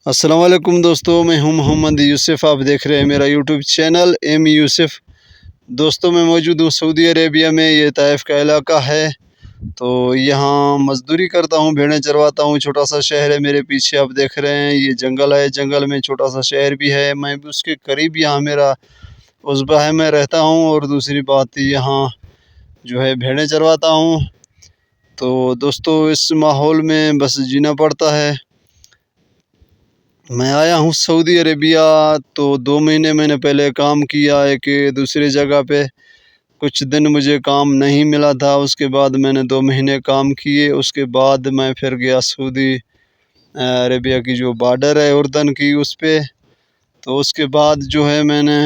अस्सलाम वालेकुम दोस्तों, मैं हूं मोहम्मद यूसुफ। आप देख रहे हैं मेरा यूट्यूब चैनल एम यूसुफ। दोस्तों, मैं मौजूद हूं सऊदी अरेबिया में। ये ताइफ का इलाका है। तो यहाँ मजदूरी करता हूं, भेड़ें चरवाता हूं। छोटा सा शहर है मेरे पीछे, आप देख रहे हैं। ये जंगल है, जंगल में छोटा सा शहर भी है। मैं भी उसके करीब यहाँ मेरा उस्बा है, मैं रहता हूँ। और दूसरी बात, यहाँ जो है भेड़ें चरवाता हूँ। तो दोस्तों, इस माहौल में बस जीना पड़ता है। मैं आया हूँ सऊदी अरेबिया तो 2 महीने मैंने पहले काम किया एक दूसरी जगह पे। कुछ दिन मुझे काम नहीं मिला था, उसके बाद मैंने 2 महीने काम किए। उसके बाद मैं फिर गया सऊदी अरेबिया की जो बॉर्डर है उर्दन की, उस पे। तो उसके बाद जो है मैंने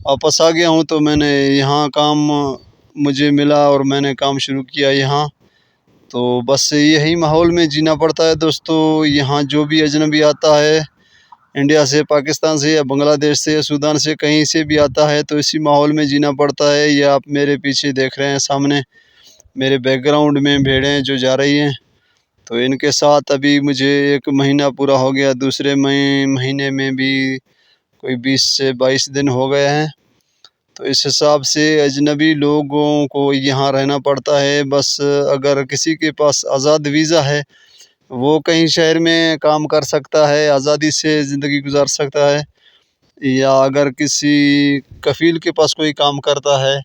वापस आ गया हूँ। तो मैंने यहाँ काम मुझे मिला और मैंने काम शुरू किया यहाँ। तो बस यही माहौल में जीना पड़ता है दोस्तों। यहाँ जो भी अजनबी आता है, इंडिया से, पाकिस्तान से, या बांग्लादेश से, या सूडान से, कहीं से भी आता है, तो इसी माहौल में जीना पड़ता है। ये आप मेरे पीछे देख रहे हैं, सामने मेरे बैकग्राउंड में भेड़ें जो जा रही हैं। तो इनके साथ अभी मुझे 1 महीना पूरा हो गया। दूसरे महीने में भी कोई 20 से 22 दिन हो गए हैं। तो इस हिसाब से अजनबी लोगों को यहाँ रहना पड़ता है। बस अगर किसी के पास आज़ाद वीज़ा है, वो कहीं शहर में काम कर सकता है, आज़ादी से ज़िंदगी गुजार सकता है। या अगर किसी कफ़ील के पास कोई काम करता है,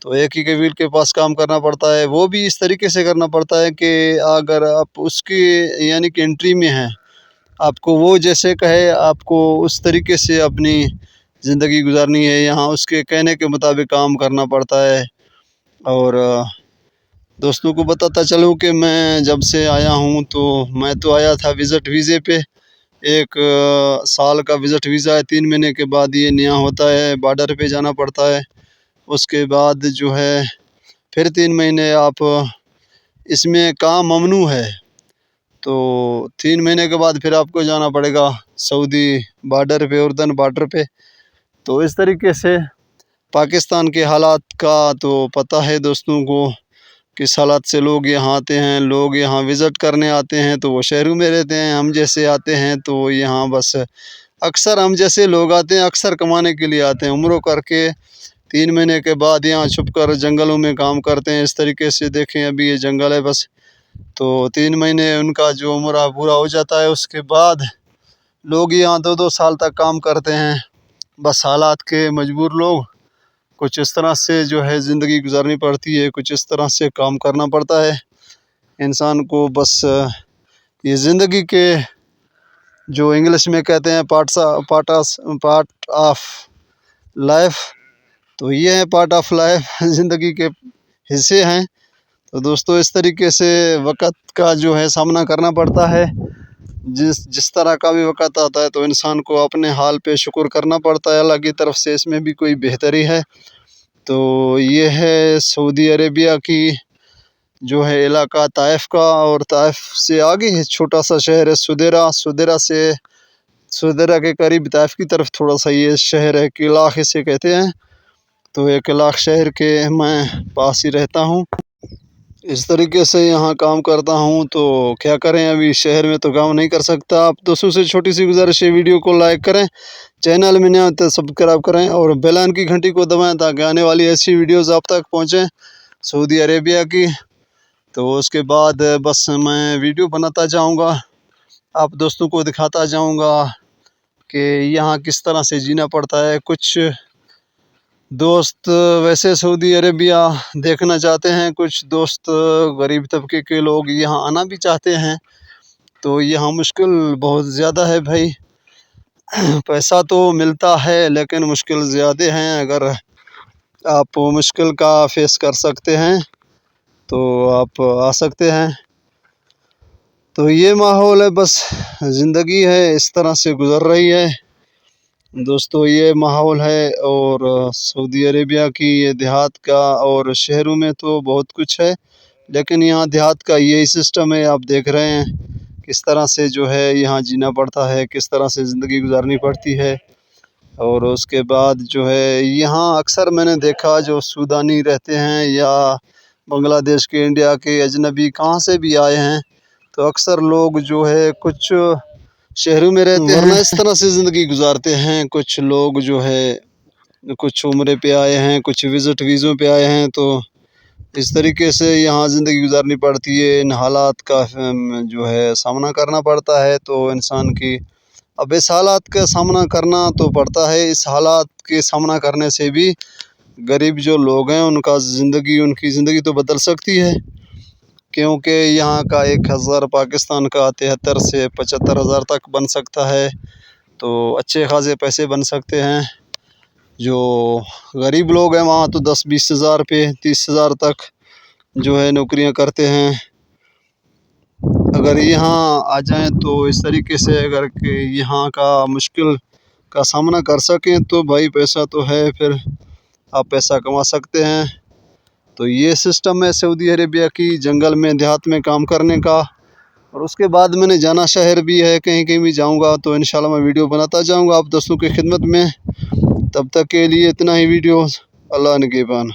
तो एक ही कफ़ील के पास काम करना पड़ता है। वो भी इस तरीके से करना पड़ता है कि अगर आप उसके यानी कि एंट्री में हैं, आपको वो जैसे कहे, आपको उस तरीके से अपनी ज़िंदगी गुजारनी है। यहाँ उसके कहने के मुताबिक काम करना पड़ता है। और दोस्तों को बताता चलूँ कि मैं जब से आया हूँ, तो मैं तो आया था विज़िट वीज़े पे। 1 साल का विज़िट वीज़ा है। 3 महीने के बाद ये नया होता है, बॉर्डर पे जाना पड़ता है। उसके बाद जो है फिर 3 महीने आप इसमें काम ममनू है। तो 3 महीने के बाद फिर आपको जाना पड़ेगा सऊदी बॉर्डर पे, उर्दन बॉर्डर पे। तो इस तरीके से पाकिस्तान के हालात का तो पता है दोस्तों को, किस हालात से लोग यहाँ आते हैं। लोग यहाँ विज़िट करने आते हैं तो वो शहरों में रहते हैं। हम जैसे आते हैं तो यहाँ बस अक्सर हम जैसे लोग आते हैं, अक्सर कमाने के लिए आते हैं। उम्रों करके 3 महीने के बाद यहाँ छुप कर जंगलों में काम करते हैं। इस तरीके से देखें, अभी ये जंगल है बस। तो 3 महीने उनका जो उम्र पूरा हो जाता है, उसके बाद लोग यहाँ 2-2 साल तक काम करते हैं। बस हालात के मजबूर लोग, कुछ इस तरह से जो है ज़िंदगी गुजारनी पड़ती है, कुछ इस तरह से काम करना पड़ता है इंसान को। बस ये ज़िंदगी के जो इंग्लिश में कहते हैं पार्ट ऑफ लाइफ, तो ये है पार्ट ऑफ लाइफ, ज़िंदगी के हिस्से हैं। तो दोस्तों, इस तरीके से वक़्त का जो है सामना करना पड़ता है। जिस तरह का भी वक़्त आता है, तो इंसान को अपने हाल पे शुक्र करना पड़ता है अल्लाह की तरफ से। इसमें भी कोई बेहतरी है। तो ये है सऊदी अरेबिया की जो है इलाका ताइफ का। और ताइफ से आगे है छोटा सा शहर है सुदेरा। सुदेरा के करीब ताइफ की तरफ थोड़ा सा ये शहर है, किलाख इसे कहते हैं। तो ये किलाख शहर के मैं पास ही रहता हूँ। इस तरीके से यहाँ काम करता हूँ। तो क्या करें, अभी शहर में तो काम नहीं कर सकता। आप दोस्तों से छोटी सी गुजारिश है, वीडियो को लाइक करें, चैनल में नया तो सब्सक्राइब करें और बेल आइकन की घंटी को दबाएं, ताकि आने वाली ऐसी वीडियोस आप तक पहुँचें सऊदी अरेबिया की। तो उसके बाद बस मैं वीडियो बनाता जाऊँगा, आप दोस्तों को दिखाता जाऊँगा कि यहाँ किस तरह से जीना पड़ता है। कुछ दोस्त वैसे सऊदी अरेबिया देखना चाहते हैं, कुछ दोस्त गरीब तबके के लोग यहाँ आना भी चाहते हैं। तो यहाँ मुश्किल बहुत ज़्यादा है भाई। पैसा तो मिलता है लेकिन मुश्किल ज़्यादा हैं। अगर आप मुश्किल का फेस कर सकते हैं तो आप आ सकते हैं। तो ये माहौल है, बस ज़िंदगी है, इस तरह से गुज़र रही है दोस्तों। ये माहौल है। और सऊदी अरेबिया की ये देहात का, और शहरों में तो बहुत कुछ है, लेकिन यहाँ देहात का यही सिस्टम है। आप देख रहे हैं किस तरह से जो है यहाँ जीना पड़ता है, किस तरह से ज़िंदगी गुजारनी पड़ती है। और उसके बाद जो है यहाँ अक्सर मैंने देखा, जो सूडानी रहते हैं या बांग्लादेश के, इंडिया के अजनबी कहाँ से भी आए हैं, तो अक्सर लोग जो है कुछ شہروں میں رہتے ہیں، ورنہ اس طرح سے زندگی گزارتے ہیں۔ کچھ لوگ جو ہے کچھ عمرے پہ آئے ہیں، کچھ وزٹ ویزوں پہ آئے ہیں، تو اس طریقے سے یہاں زندگی گزارنی پڑتی ہے۔ ان حالات کا جو ہے سامنا کرنا پڑتا ہے، تو انسان کی اب اس حالات کا سامنا کرنا تو پڑتا ہے۔ اس حالات کے سامنا کرنے سے بھی غریب جو لوگ ہیں ان کی زندگی تو بدل سکتی ہے، کیونکہ یہاں کا 1000 پاکستان کا 73 سے 75 ہزار تک بن سکتا ہے، تو اچھے خاصے پیسے بن سکتے ہیں۔ جو غریب لوگ ہیں وہاں تو 10-20 ہزار پہ 30 ہزار تک جو ہے نوکریاں کرتے ہیں۔ اگر یہاں آ جائیں تو اس طریقے سے اگر کہ یہاں کا مشکل کا سامنا کر سکیں تو بھائی پیسہ تو ہے، پھر آپ پیسہ کما سکتے ہیں۔ تو یہ سسٹم ہے سعودی عربیہ کی جنگل میں دیہات میں کام کرنے کا۔ اور اس کے بعد میں نے جانا شہر بھی ہے، کہیں کہیں بھی جاؤں گا تو انشاءاللہ میں ویڈیو بناتا جاؤں گا آپ دوستوں کی خدمت میں۔ تب تک کے لیے اتنا ہی ویڈیو، اللہ نگہبان۔